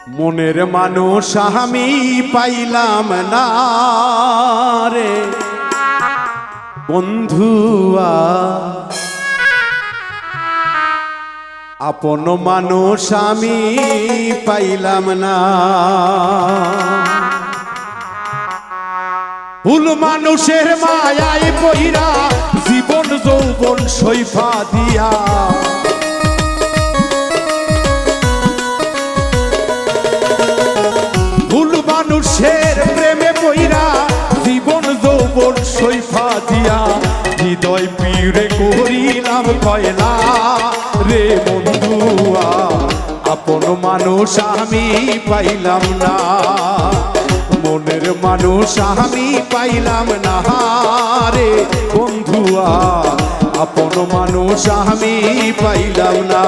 মনের মানুষ আমি পাইলাম না রে বন্ধুয়া, আপন মানুষ আমি পাইলাম না। ভুল মানুষের মায়ায় পইরা জীবন যৌবন সইফা দিয়া, ভুল মানুষের প্রেমে পইরা জীবন যৌবন সইফা দিয়া, হৃদয় পীড়ে করিলাম কয়লা রে বন্ধুয়া, আপন মানুষ আমি পাইলাম না। মনের মানুষ আমি পাইলাম না রে বন্ধুয়া, আপন মানুষ আমি পাইলাম না।